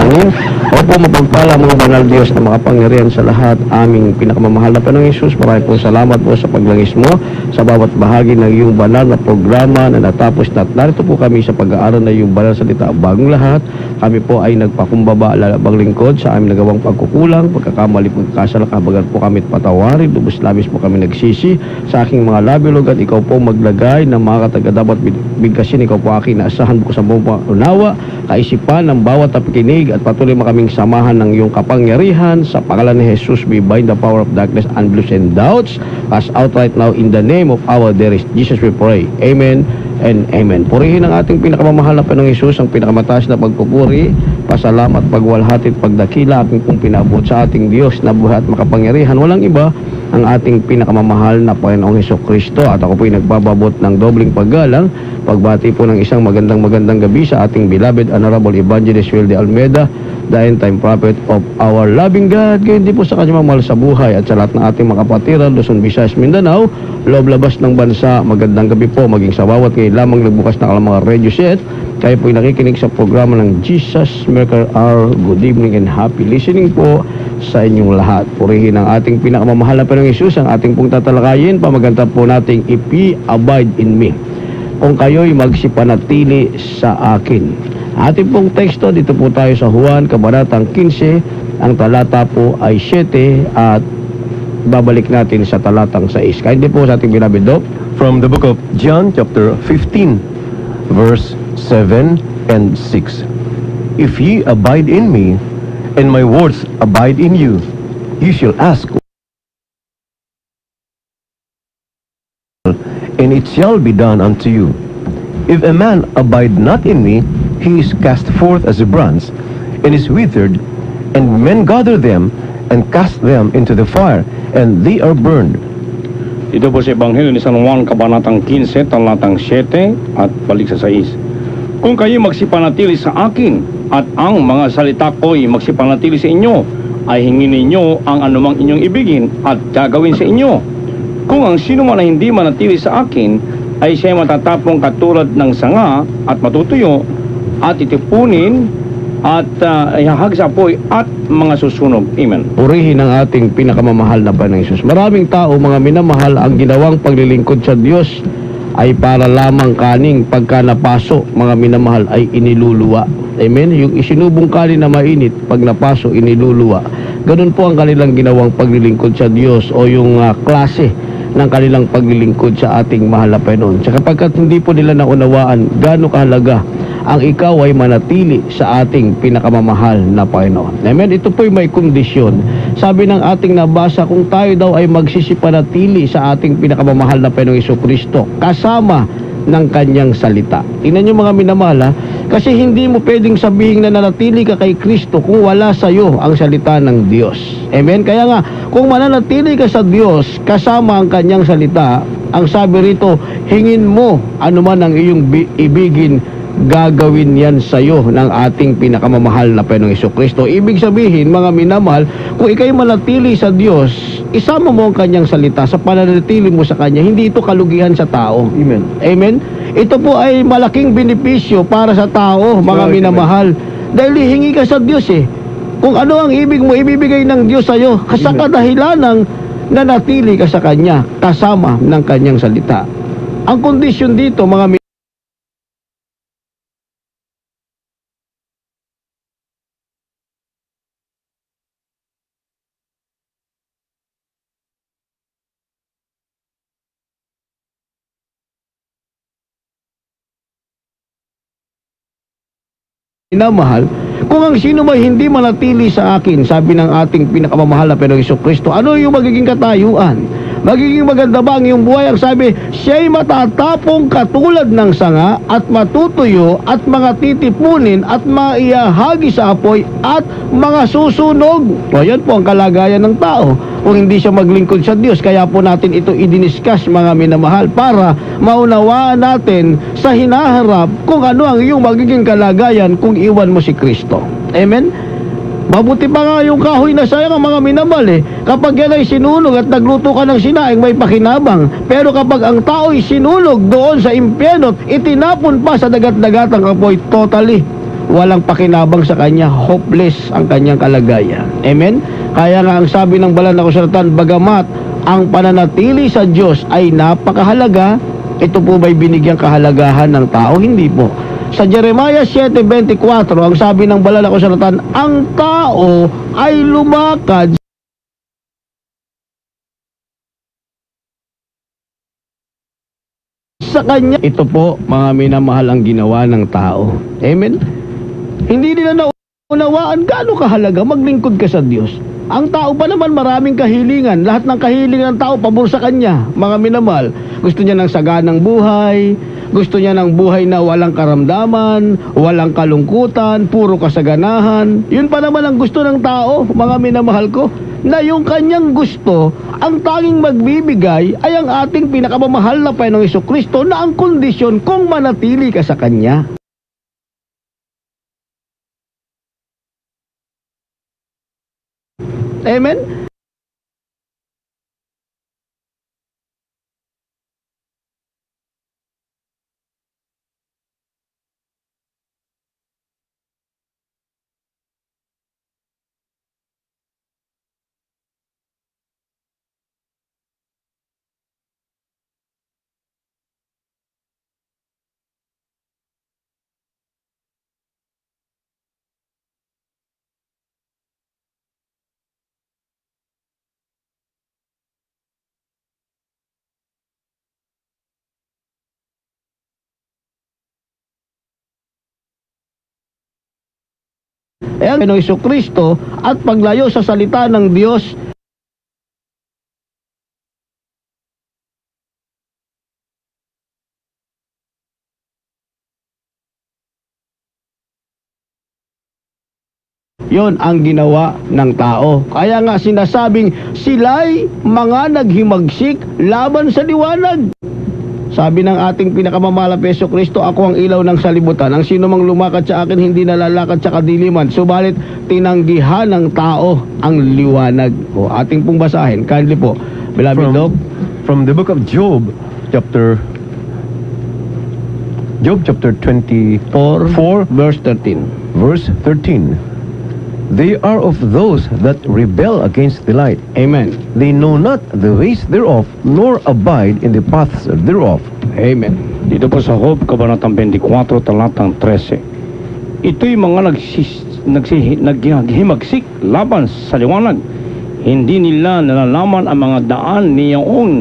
panalangin. Opo, mapagpala mga banal Diyos na makapangyarihan sa lahat, aming pinakamamahal na Panginoong Hesus. Maraming po salamat po sa paglangis mo sa bawat bahagi ng iyong banal na programa na natapos na. Narito po kami sa pag-aaral na iyong banal salita. Bagong lahat, kami po ay nagpakumbaba, lalabang lingkod sa aming nagawang pagkukulang, pagkakamali, pagkasala, kabagan po kami at patawarin. Lubos labis po kami nagsisi sa aking mga labilog at ikaw po maglagay ng mga katagadapat bigkasin. Ikaw po aking naasahan po sa buong unawa, kaisipan ng bawat nakikinig at patuloy makaming samahan ng iyong kapangyarihan. Sa pangalan ni Jesus, we bind the power of darkness, unbeliefs and doubts. Cast out right now in the name of our dearest Jesus we pray. Amen and amen. Purihin ang ating pinakamamahal na Panginoong Hesus, ang pinakamataas na pagpupuri, pasalamat, pagwalhati at pagdakila ating pong pinabot sa ating Diyos na buhay at makapangyarihan. Walang iba ang ating pinakamamahal na Panginoong Hesukristo. At ako po'y nagbababot ng dobling paggalang, pagbati po ng isang magandang gabi sa ating beloved Honorable Evangelist Wilde Almeida, the end-time prophet of our loving God. Gayon din po sa kanyang mahal sa buhay at sa lahat ng ating mga kapatiran, Luzon, Visayas, Mindanao, loob labas ng bansa. Magandang gabi po, maging sa bawat kayo lamang nagbukas na kalang mga radio set. Kayo po'y nakikinig sa programa ng Jesus Miracle Hour. Good evening and happy listening po sa inyong lahat. Purihin ang ating pinakamamahal na Panginoong Hesus, ang ating pong tatalakayin. Pamaganta po nating Abide in Me. Kung kayo'y magsipanatili sa akin. Ating pong teksto, dito po tayo sa Juan, Kabanatang 15. Ang talata po ay 7 at babalik natin sa talatang 6. Kaya hindi po sa ating beloved Doc. From the book of John, chapter 15, verse 7 and 6. If ye abide in me, and my words abide in you, you shall ask, and it shall be done unto you. If a man abide not in me, he is cast forth as a branch, and is withered, and men gather them, and cast them into the fire, and they are burned. Ito po sa Ebanghelyo ni San Juan, Kabanatang 15, talatang 7 at balik sa 6. Kung kayo magsipanatili sa akin, at ang mga salita ko'y magsipanatili sa inyo, ay hingin ninyo ang anumang inyong ibigin, at gagawin sa inyo. Kung ang sino man na hindi manatili sa akin, ay siya matatapong katulad ng sanga, at matutuyo, at itipunin, at ihahag sa apoy, at mga susunog. Amen. Purihin ang ating pinakamamahal na Panginoong Hesus. Maraming tao, mga minamahal, ang ginawang paglilingkod sa Diyos ay para lamang kaning pagka napaso, mga minamahal, ay iniluluwa. Amen? Yung isinubong kanin na mainit, pag napaso, iniluluwa. Ganun po ang kanilang ginawang paglilingkod sa Diyos o yung klase ng kanilang paglilingkod sa ating mahal na Panginoon. Sa kapagkat hindi po nila naunawaan gaano kahalaga ang ikaw ay manatili sa ating pinakamamahal na Panginoon. Amen? Ito po'y may kondisyon. Sabi ng ating nabasa, kung tayo daw ay magsisipanatili sa ating pinakamamahal na Panginoong Hesukristo, kasama ng kanyang salita. Tingnan nyo mga minamahal, ha? Kasi hindi mo pwedeng sabihin na nanatili ka kay Kristo kung wala sa iyo ang salita ng Diyos. Amen? Kaya nga, kung mananatili ka sa Diyos, kasama ang kanyang salita, ang sabi rito, hingin mo anuman ang iyong ibigin, gagawin yan sa iyo ng ating pinakamamahal na Panginoong Hesukristo. Ibig sabihin, mga minamahal, kung ikay manatili sa Diyos, isama mo ang kanyang salita sa pananatili mo sa kanya. Hindi ito kalugihan sa tao. Amen. Amen? Ito po ay malaking benepisyo para sa tao, mga minamahal. Dahil hihingi ka sa Diyos eh. Kung ano ang ibig mo, ibibigay ng Diyos sa iyo. Sa kadahilan ng nanatili ka sa Kanya, kasama ng Kanyang salita. Ang kondisyon dito, mga minamahal, kung ang sino may hindi manatili sa akin, sabi ng ating pinakamamahal na Panginoong Hesukristo, ano yung magiging katayuan? Magiging maganda ba ang iyong buhay? Ang sabi, siya'y matatapong katulad ng sanga at matutuyo at mga titipunin at maiyahagi sa apoy at mga susunog. O yan po ang kalagayan ng tao kung hindi siya maglingkod sa Diyos. Kaya po natin ito i-discuss, mga minamahal, para maunawaan natin sa hinaharap kung ano ang iyong magiging kalagayan kung iwan mo si Kristo. Amen? Mabuti pa nga yung kahoy na sayang ang mga minamahal eh. Kapag yan ay sinunog at nagluto ka ng sinaing, may pakinabang. Pero kapag ang tao ay sinunog doon sa impyerno, itinapon pa sa dagat-dagatang apoy, totally walang pakinabang sa kanya, hopeless ang kanyang kalagayan. Amen? Kaya nga ang sabi ng banal na kasulatan, bagamat ang pananatili sa Diyos ay napakahalaga, ito po ba'y binigyang kahalagahan ng tao? Hindi po. Sa Jeremiah 7:24, ang sabi ng banal na kasulatan, ang tao ay lumakad sa kanya. Ito po, mga minamahal, ang ginawa ng tao. Amen? Hindi nila naunawaan gaano kahalaga maglingkod ka sa Diyos. Ang tao pa naman maraming kahilingan. Lahat ng kahilingan ng tao pabor sa kanya, mga minamahal. Gusto niya ng saganang buhay, gusto niya ng buhay na walang karamdaman, walang kalungkutan, puro kasaganahan. Yun pa naman ang gusto ng tao, mga minamahal ko, na yung kanyang gusto, ang tanging magbibigay ay ang ating pinakamamahal na Panginoong Jesucristo, na ang kondisyon kung manatili ka sa Kanya. Amen? Ang Panginoong Jesucristo at paglayo sa salita ng Diyos, yon ang ginawa ng tao. Kaya nga sinasabing sila'y mga naghimagsik laban sa liwanag. Sabi ng ating pinakamamahal na Jesucristo, ako ang ilaw ng salibutan. Ang sino mang lumakad sa akin hindi nalalakad sa kadiliman. Subalit tinanggihan ng tao ang liwanag. O ating pong basahin. Kindly po, beloved Doc. From the book of Job chapter 24, Verse 13. verse 13. They are of those that rebel against the light. Amen. They know not the ways thereof, nor abide in the paths thereof. Amen. Dito po sa Job, Kabanatang 24, talatang 13. Ito'y mga naghimagsik laban sa liwanag. Hindi nila nalalaman ang mga daan niyaon,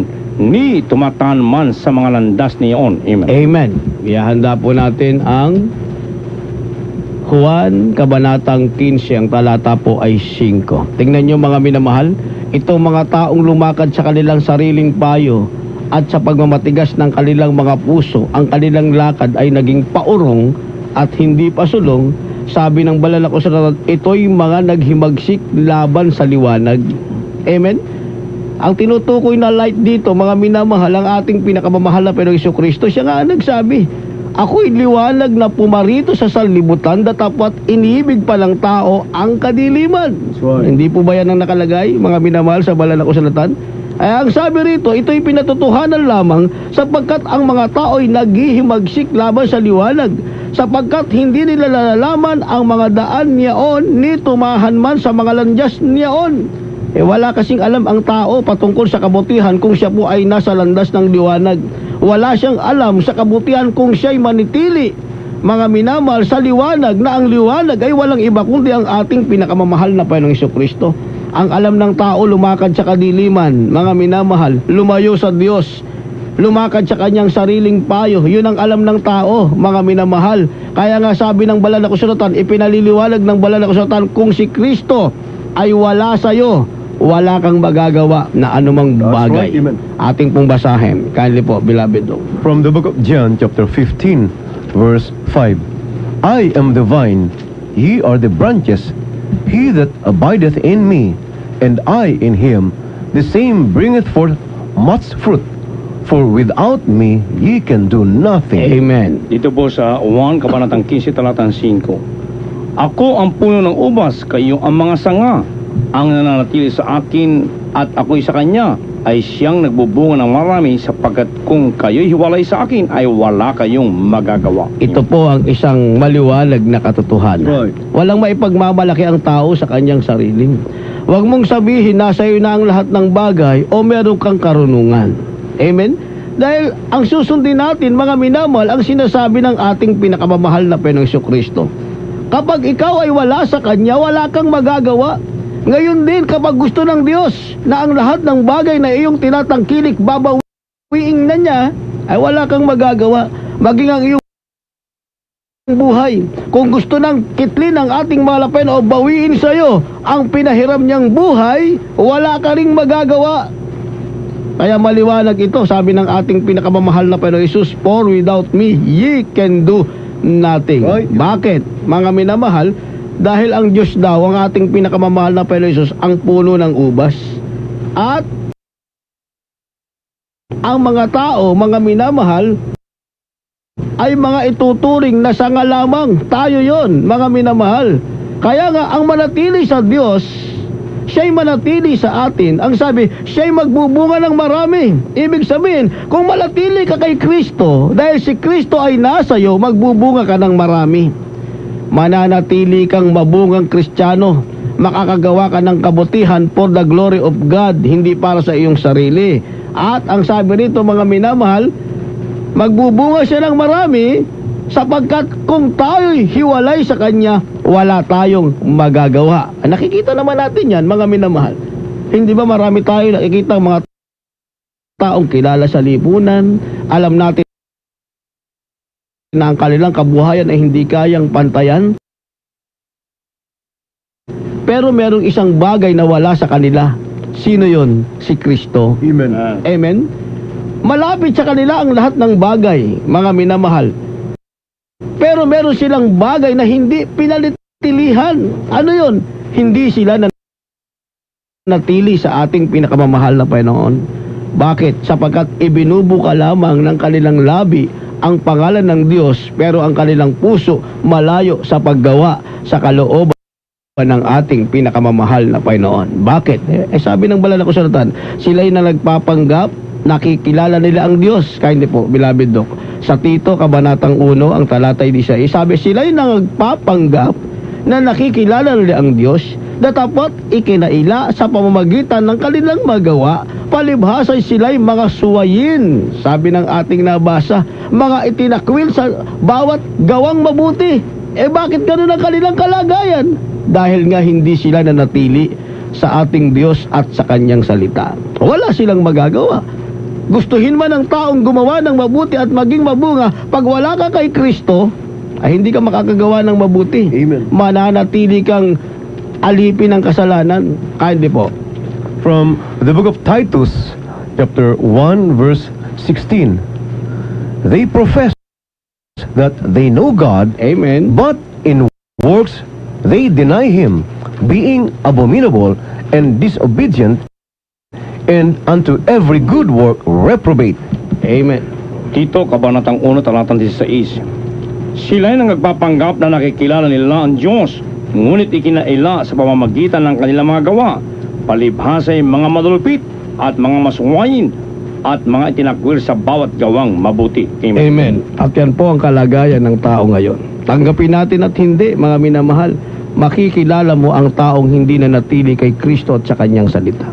ni tumataan man sa mga landas niyaon. Amen. Amen. Ihahanda po natin ang Juan, Kabanatang 15, ang talata po ay 5. Tingnan nyo mga minamahal, itong mga taong lumakad sa kanilang sariling payo at sa pagmamatigas ng kanilang mga puso, ang kanilang lakad ay naging paurong at hindi pasulong. Sabi ng banal na kasulatan, ito'y mga naghimagsik laban sa liwanag. Amen? Ang tinutukoy na light dito, mga minamahal, ang ating pinakamamahal na Panginoong Jesucristo, siya nga nagsabi, ako'y liwanag na pumarito sa sanlibutan, datapwat iniibig pa ng tao ang kadiliman. Hindi po ba yan ang nakalagay, mga minamahal, sa banal na kasulatan? Ay ang sabi rito, ito'y pinatutuhanan lamang sapagkat ang mga tao'y naghihimagsik laban sa liwanag, sapagkat hindi nila nalalaman ang mga daan niyaon, ni tumahan man sa mga landas niyaon. Wala kasing alam ang tao patungkol sa kabutihan kung siya po ay nasa landas ng liwanag. Wala siyang alam sa kabutihan kung siya'y manitili, mga minamahal, sa liwanag, na ang liwanag ay walang iba kundi ang ating pinakamamahal na Panginoong Jesucristo. Ang alam ng tao, lumakad sa kadiliman, mga minamahal, lumayo sa Diyos, lumakad sa kanyang sariling payo. Yun ang alam ng tao, mga minamahal. Kaya nga sabi ng banal na kasulatan, ipinaliliwanag ng banal na kasulatan, kung si Kristo ay wala sa'yo, wala kang magagawa na anumang bagay. right, amen. Ating pong basahin. Kindly po, beloved Doc. From the book of John chapter 15, verse 5. I am the vine, ye are the branches. He that abideth in me, and I in him, the same bringeth forth much fruit. For without me ye can do nothing. Amen. Dito po sa 1, Kabanatang 15, talatang 5. Ako ang puno ng ubas, kayo ang mga sanga. Ang nananatili sa akin at ako'y sa kanya ay siyang nagbubunga ng marami sapagkat kung kayo'y hiwalay sa akin ay wala kayong magagawa. Ito po ang isang maliwanag na katotohanan. Right. Walang maipagmamalaki ang tao sa kanyang sarili. Huwag mong sabihin nasa iyo na ang lahat ng bagay o meron kang karunungan. Amen? Dahil ang susundin natin, mga minamahal, ang sinasabi ng ating pinakamamahal na Panginoong Kristo. Kapag ikaw ay wala sa Kanya, wala kang magagawa. Ngayon din, kapag gusto ng Diyos na ang lahat ng bagay na iyong tinatangkilik babawiin na niya, ay wala kang magagawa. Maging ang iyong buhay. Kung gusto ng kitlin ng ating malapen o bawiin sa iyo ang pinahiram niyang buhay, wala ka ring magagawa. Kaya maliwanag ito, sabi ng ating pinakamamahal na Panginoon Jesus, for without me, ye can do nothing. Right. Bakit? Mga minamahal, dahil ang Diyos daw, ang ating pinakamamahal na Panginoon Jesus, ang puno ng ubas. At ang mga tao, mga minamahal, ay mga ituturing na sanga lamang. Tayo yon, mga minamahal. Kaya nga, ang manatili sa Diyos, siya'y manatili sa atin. Ang sabi, siya'y magbubunga ng marami. Ibig sabihin, kung manatili ka kay Kristo, dahil si Kristo ay nasa iyo, magbubunga ka ng marami. Mananatili kang mabungang Kristiyano, makakagawa ka ng kabutihan for the glory of God, hindi para sa iyong sarili. At ang sabi rito, mga minamahal, magbubunga siya ng marami sapagkat kung tayo'y hiwalay sa Kanya, wala tayong magagawa. Nakikita naman natin yan, mga minamahal. Hindi ba marami tayo nakikita mga taong kilala sa lipunan, alam natin na ang kanilang kabuhayan ay hindi kayang pantayan. Pero merong isang bagay na wala sa kanila. Sino yon? Si Kristo. Amen. Amen? Malapit sa kanila ang lahat ng bagay, mga minamahal. Pero meron silang bagay na hindi pinalitilihan. Ano yon? Hindi sila natili sa ating pinakamamahal na Panginoon. Bakit? Sapagkat ibinubuka lamang ng kanilang labi ang pangalan ng Diyos, pero ang kanilang puso malayo sa paggawa sa kalooban ng ating pinakamamahal na Panginoon. Bakit? Sabi ng banal na kasulatan, sila'y na nagpapanggap, nakikilala nila ang Diyos. Kaya hindi po, beloved Doc. Sa Tito, Kabanatang 1, ang talatay 16, sabi, sila'y na nagpapanggap na nakikilala nila ang Diyos, na dapat ikinaila sa pamamagitan ng kanilang magawa, palibhasay sila'y mga suwayin. Sabi ng ating nabasa, mga itinakwil sa bawat gawang mabuti. Bakit ganun ang kanilang kalagayan? Dahil nga hindi sila nanatili sa ating Diyos at sa Kanyang salita. Wala silang magagawa. Gustuhin man ng taong gumawa ng mabuti at maging mabunga, pag wala ka kay Kristo, ay hindi ka makakagawa ng mabuti. Amen. Mananatili kang alipin ng kasalanan. Kaya hindi po. From the book of Titus, chapter 1, verse 16. They profess that they know God, Amen. but in works they deny Him, being abominable and disobedient, and unto every good work reprobate. Amen. Tito, Kabanatang 1, talatang 16. Sila'y nagpapanggap na nakikilala nila ang Diyos, ngunit ikinaila sa pamamagitan ng kanilang mga gawa, palibhasay mga madulpit at mga masuwayin at mga itinakwil sa bawat gawang mabuti. Amen. Amen. At yan po ang kalagayan ng tao ngayon. Tanggapin natin at hindi, mga minamahal, makikilala mo ang taong hindi na natili kay Kristo at sa Kanyang salita.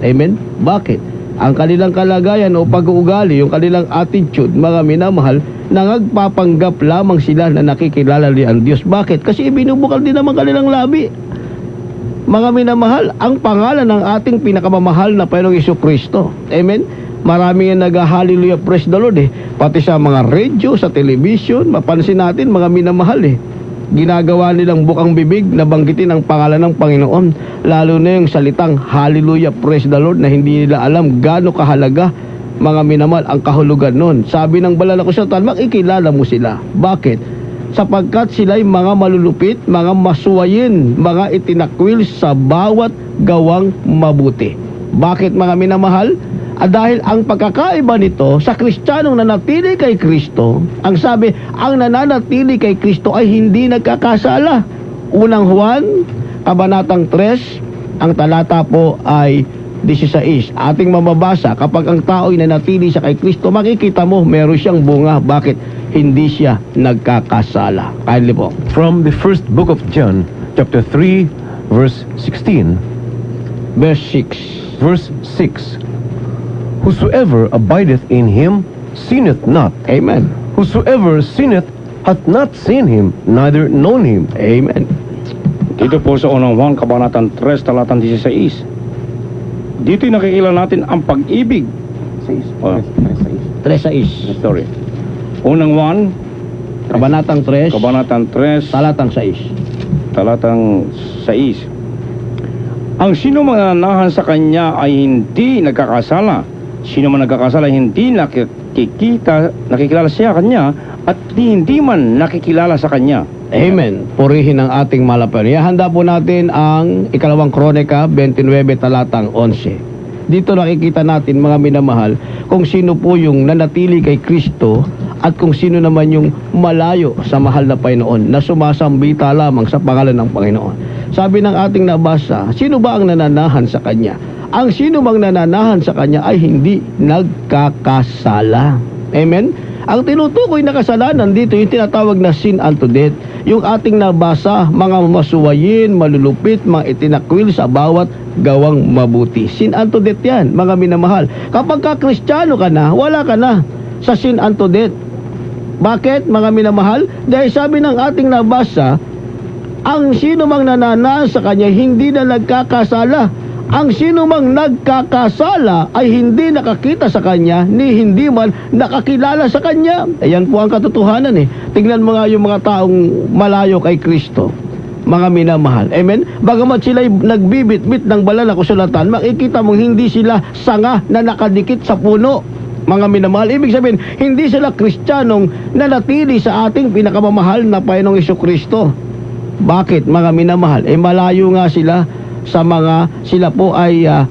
Amen? Bakit? Ang kanilang kalagayan o pag-uugali, yung kanilang attitude, mga minamahal, nagpapanggap lamang sila na nakikilala ni ang Diyos. Bakit? Kasi ibinubukal din naman kanilang labi. Mga minamahal, ang pangalan ng ating pinakamamahal na Panginoong Jesucristo. Amen? Marami nga nag-hallelujah, praise the Lord Pati sa mga radio, sa television, mapansin natin mga minamahal ginagawa nilang bukang bibig na banggitin ang pangalan ng Panginoon, lalo na yung salitang hallelujah, praise the Lord, na hindi nila alam gaano kahalaga, mga minamahal, ang kahulugan nun. Sabi ng banal na kasulatan, makikilala mo sila. Bakit? Sapagkat sila'y mga malulupit, mga masuwayin, mga itinakwil sa bawat gawang mabuti. Bakit, mga minamahal? Dahil ang pagkakaiba nito sa Kristiyanong nanatili kay Kristo, ang sabi, ang nananatili kay Kristo ay hindi nagkakasala. Unang Juan, Kabanatang 3, ang talata po ay 16. Ating mababasa, kapag ang tao'y nanatili siya kay Kristo, makikita mo, meron siyang bunga. Bakit? Hindi siya nagkakasala. Kindly po. From the first book of John, chapter 3, verse 16, Verse 6. verse 6. Whosoever abideth in him sinneth not. Amen. Whosoever sinneth hath not seen him, neither known him. Amen. Dito po sa unang Juan, kabanatang 3, talatang 16. Dito'y nakikilala natin ang pag-ibig. Oh, 3.6. sorry. Unang Juan, Kabanatang 3, kabanatang 3, talatang 6. talatang 6. Ang sino man nananahan sa kanya ay hindi nagkakasala. Sino man nagkakasala ay hindi nakikilala siya kanya at hindi man nakikilala sa kanya. Amen. Purihin ang ating malapan. Ihanda po natin ang ikalawang Kronika 29 talatang 11. Dito nakikita natin, mga minamahal, kung sino po yung nanatili kay Kristo at kung sino naman yung malayo sa mahal na Panginoon na sumasambita lamang sa pangalan ng Panginoon. Sabi ng ating nabasa, sino ba ang nananahan sa Kanya? Ang sino bang nananahan sa Kanya ay hindi nagkakasala. Amen? Ang tinutukoy na kasalanan dito, yung tinatawag na sin unto death. Yung ating nabasa, mga masuwayin, malulupit, mga itinakwil sa bawat gawang mabuti. Sin unto death yan, mga minamahal. Kapag ka Kristiyano ka na, wala ka na sa sin unto death. Bakit, mga minamahal? Dahil sabi ng ating nabasa, ang sino mang nananahan sa Kanya, hindi na nagkakasala. Ang sino mang nagkakasala ay hindi nakakita sa Kanya, ni hindi man nakakilala sa Kanya. Ayan po ang katotohanan eh. Tingnan mo nga yung mga taong malayo kay Kristo, mga minamahal. Amen? Bagamat sila'y nagbibit-bit ng banal na kasulatan, makikita mong hindi sila sanga na nakadikit sa puno, mga minamahal. Ibig sabihin, hindi sila Kristiyanong nanatili sa ating pinakamamahal na Panginoong Jesucristo. Bakit, mga minamahal? Malayo nga sila sa mga, sila po ay ang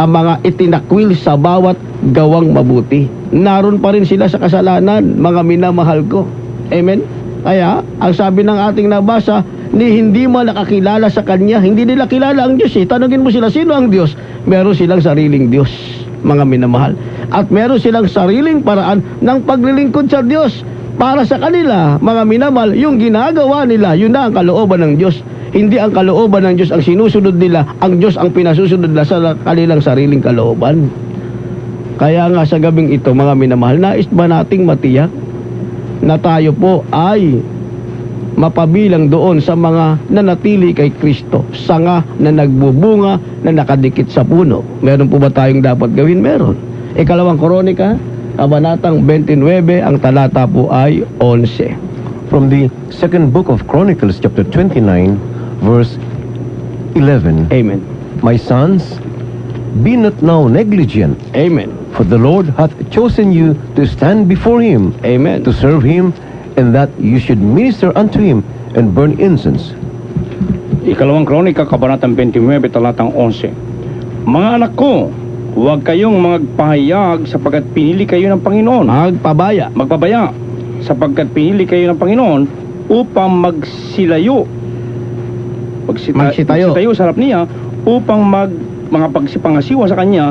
mga itinakwil sa bawat gawang mabuti. Naroon pa rin sila sa kasalanan, mga minamahal ko. Amen? Kaya, ang sabi ng ating nabasa, ni hindi mo nakakilala sa Kanya, hindi nila kilala ang Diyos eh. Tanungin mo sila, sino ang Diyos? Meron silang sariling Diyos, mga minamahal. At meron silang sariling paraan ng paglilingkod sa Diyos. Para sa kanila, mga minamahal, yung ginagawa nila, yun na ang kalooban ng Diyos. Hindi ang kalooban ng Diyos ang sinusunod nila, ang Diyos ang pinasusunod nila sa kanilang sariling kalooban. Kaya nga sa gabing ito, mga minamahal, nais ba nating matiyak na tayo po ay mapabilang doon sa mga nanatili kay Kristo, sanga na nagbubunga, na nakadikit sa puno? Meron po ba tayong dapat gawin? Meron. Ikalawang Kronika, kabanatang 29, ang talata po ay 11. From the second book of Chronicles, chapter 29, verse 11. Amen. My sons, be not now negligent, Amen. for the Lord hath chosen you to stand before him, Amen. to serve him, and that you should minister unto him and burn incense. Ikalawang Kronika, kabanatang 29, talatang 11. Mga anak ko, huwag kayong magpahayag sapagkat pinili kayo ng Panginoon. Magpabaya, sapagkat pinili kayo ng Panginoon upang magsitayo sa harap niya, upang mga pagsipangasiwa sa Kanya,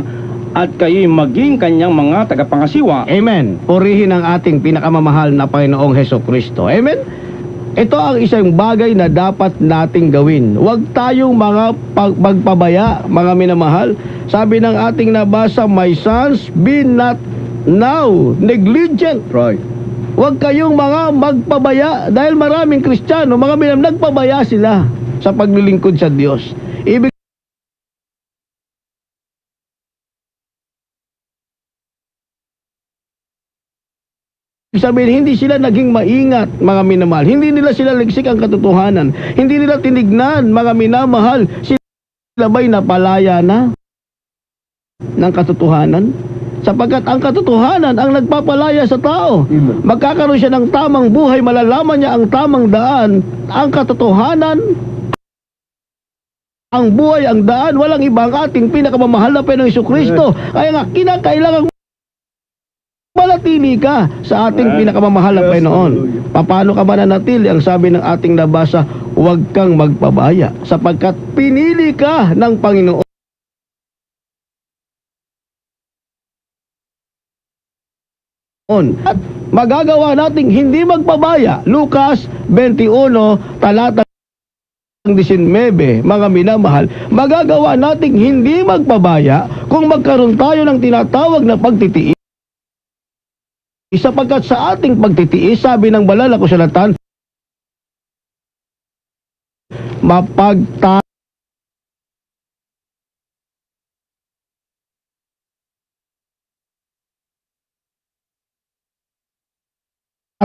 at kayo'y maging Kanyang mga tagapangasiwa. Amen. Purihin ang ating pinakamamahal na Panginoong Hesukristo. Amen. Ito ang isang bagay na dapat nating gawin. Huwag tayong mga magpabaya, mga minamahal. Sabi ng ating nabasa, my sons, be not now negligent. Right. Huwag kayong mga magpabaya, dahil maraming Kristiyano, mga minamahal, nagpabaya sila sa paglilingkod sa Diyos. Ibig sabihin, hindi sila naging maingat, mga minamahal. Hindi nila sila ligsik ang katotohanan. Hindi nila tinignan, mga minamahal. Sila ba'y napalaya na ng katotohanan? Sapagkat ang katotohanan ang nagpapalaya sa tao. Magkakaroon siya ng tamang buhay, malalaman niya ang tamang daan. Ang katotohanan, ang buhay, ang daan, walang ibang ating pinakamamahal na Panginoong Jesucristo. Kaya nga, kinakailangan manatili ka sa ating pinakamamahal na Panginoon. Paano ka mananatili? Ang sabi ng ating nabasa, huwag kang magpabaya sapagkat pinili ka ng Panginoon. At magagawa nating hindi magpabaya. Lucas 21, talatang 19, mga minamahal, magagawa nating hindi magpabaya kung magkaroon tayo ng tinatawag na pagtitiis. Sapagkat sa ating pagtitiis, sabi ng banal na kasulatan,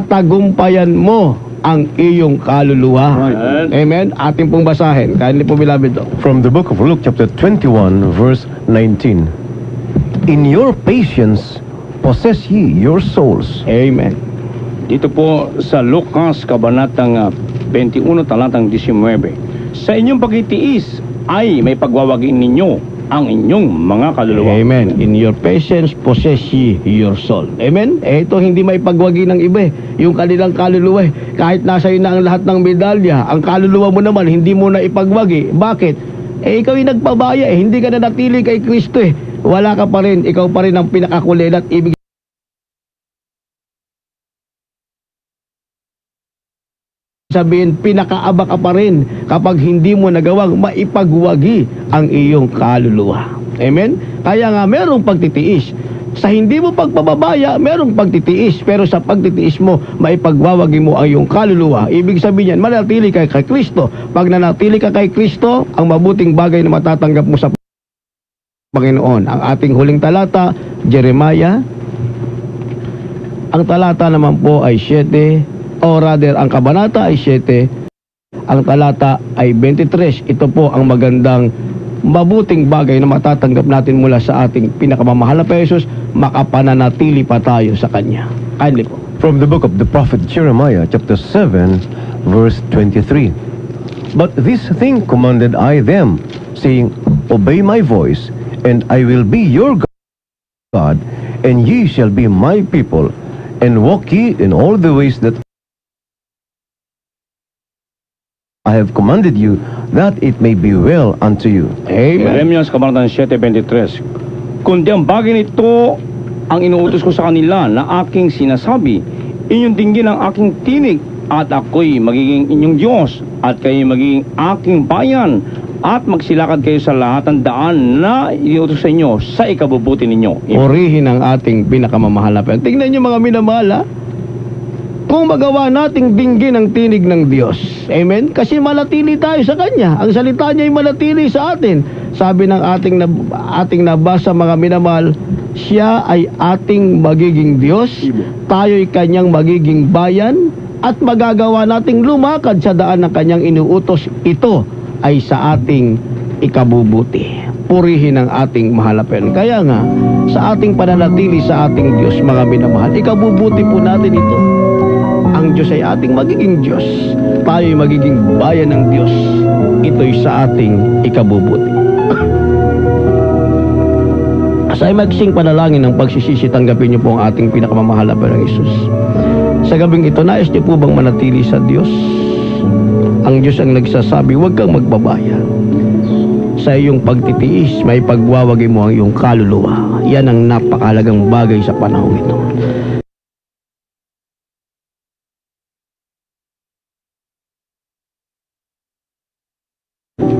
tagumpayan mo ang iyong kaluluwa. Right. Amen? Ating pong basahin. Kindly po, beloved. From the book of Luke, chapter 21, verse 19. In your patience, possess ye your souls. Amen. Dito po sa Lucas, kabanatang 21, talatang 19. Sa inyong pagtitiis ay may pagwawagin ninyo ang inyong mga kaluluwa. Amen. In your patience, possess ye your soul. Amen? Ito hindi may pagwagi ng iba. Yung kanilang kaluluwa. Kahit nasa iyo na ang lahat ng medalya, ang kaluluwa mo naman, hindi mo na ipagwagi. Bakit? Ikaw yung nagpabaya. Hindi ka na natili kay Kristo. Wala ka pa rin. Ikaw pa rin ang pinakakulit at ibig sabihin, pinakaaba ka pa rin kapag hindi mo nagawang maipagwagi ang iyong kaluluwa. Amen? Kaya nga merong pagtitiis. Sa hindi mo pagpababaya, merong pagtitiis. Pero sa pagtitiis mo, maipagwawagi mo ang iyong kaluluwa. Ibig sabihin yan, manatili ka kay Kristo. Pag nanatili ka kay Kristo, ang mabuting bagay na matatanggap mo sa Panginoon. Ang ating huling talata, Jeremiah. Ang talata naman po ay 7, o rather, ang kabanata ay 7, ang talata ay 23. Ito po ang magandang, mabuting bagay na matatanggap natin mula sa ating pinakamamahal na Jesus, makapananatili pa tayo sa Kanya. Kindly po. From the book of the prophet Jeremiah, chapter 7, verse 23. But this thing commanded I them, saying, Obey my voice, and I will be your God, and ye shall be my people, and walk ye in all the ways that I have commanded you, that it may be well unto you. Amen. Jeremias, kabanatang 7:23. Kundi ang bagay nito ang inuutos ko sa kanila na aking sinasabi, inyong dinggin ang aking tinig, at ako'y magiging inyong Diyos, at kayo'y magiging aking bayan, at magsilakad kayo sa lahat ng daan na inuutos sa inyo sa ikabubuti ninyo. Purihin ang ating pinakamamahal na Panginoon. Tingnan niyo mga minamahal, ha? Kung magawa nating dinggin ang tinig ng Diyos. Amen? Kasi manatili tayo sa Kanya. Ang salita niya ay manatili sa atin. Sabi ng ating nabasa mga minamahal, siya ay ating magiging Diyos, tayo'y Kanyang magiging bayan, at magagawa nating lumakad sa daan ng Kanyang inuutos. Ito ay sa ating ikabubuti. Purihin ang ating mahal na Panginoon. Kaya nga, sa ating pananatili sa ating Diyos, mga minamahal, ikabubuti po natin ito. Ang Diyos ay ating magiging Diyos. Tayo'y magiging bayan ng Diyos. Ito'y sa ating ikabubuti. Sa magsing panalangin ng pagsisisi, tanggapin niyo po ang ating pinakamamahal na Panginoong Hesus. Sa gabing ito, nais niyo po bang manatili sa Diyos? Ang Diyos ang nagsasabi, huwag kang magbabaya. Sa iyong pagtitiis, may pagwawagi mo ang iyong kaluluwa. Yan ang napakalagang bagay sa panahon ito.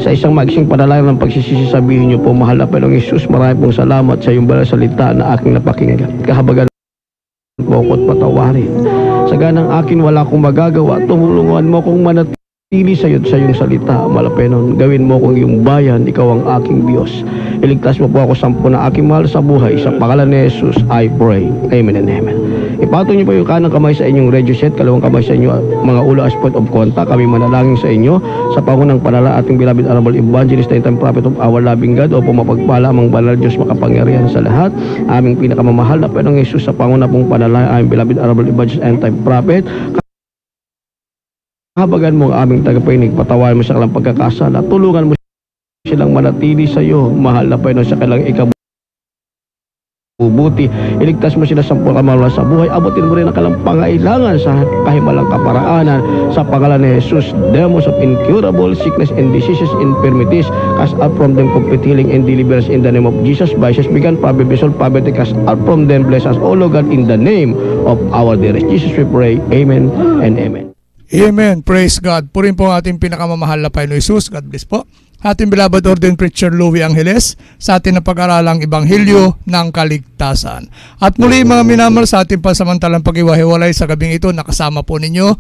Sa isang magsing panalangin ng pagsisisi, sabihin niyo po, mahal na Panginoong Hesus, marami pong salamat sa iyong banal salita na aking napakinggan. Kahabagan po ako at patawarin. Sa ganang akin wala akong magagawa, tumulungan mo kong manatili sa iyong salita, mahal na Panginoon. Gawin mo kong iyong bayan, ikaw ang aking Diyos. Iligtas mo po ako sa na aking mahal sa buhay. Sa pangalan ni Jesus, I pray. Amen and amen. Ipatong niyo po yung kanang kamay sa inyong radio set, kalawang kamay sa inyo, mga ulo as point of contact. Kami manalangin sa inyo sa pangunang panala ating beloved honorable evangelist na itang prophet of our loving God, o po mapagpala amang banal Diyos makapangyarihan sa lahat. Aming pinakamamahal na Panginoong Hesus, sa panguna pong panala aming beloved honorable evangelist and time prophet. Habagan mo ang aming tagapangnig, patawarin mo sa kanilang pagkakasala, tulungan mo silang manatili sa iyo, mahal na Panginoon, sa kanilang bubuti. Iligtas mo sila sa pagkamalas sa buhay. Abutin mo rin ang kanilang pangailangan sa kahimalang kaparaanan. Sa pangalan ni Jesus, demons of incurable sickness and diseases, infirmities, cast out from them complete healing and deliverance in the name of Jesus. Vices began, poverty, poverty, cast out from them. Bless us, O Lord God, in the name of our dearest Jesus we pray. Amen and amen. Amen. Praise God. Purin po ang ating pinakamamahal na Panginoon Jesus. God bless po. Ating beloved ordained preacher Louie Angeles sa ating na pag-aralang Ebanghelyo ng Kaligtasan. At muli mga minamahal sa ating pansamantalang pag-iwahiwalay sa gabing ito, nakasama po ninyo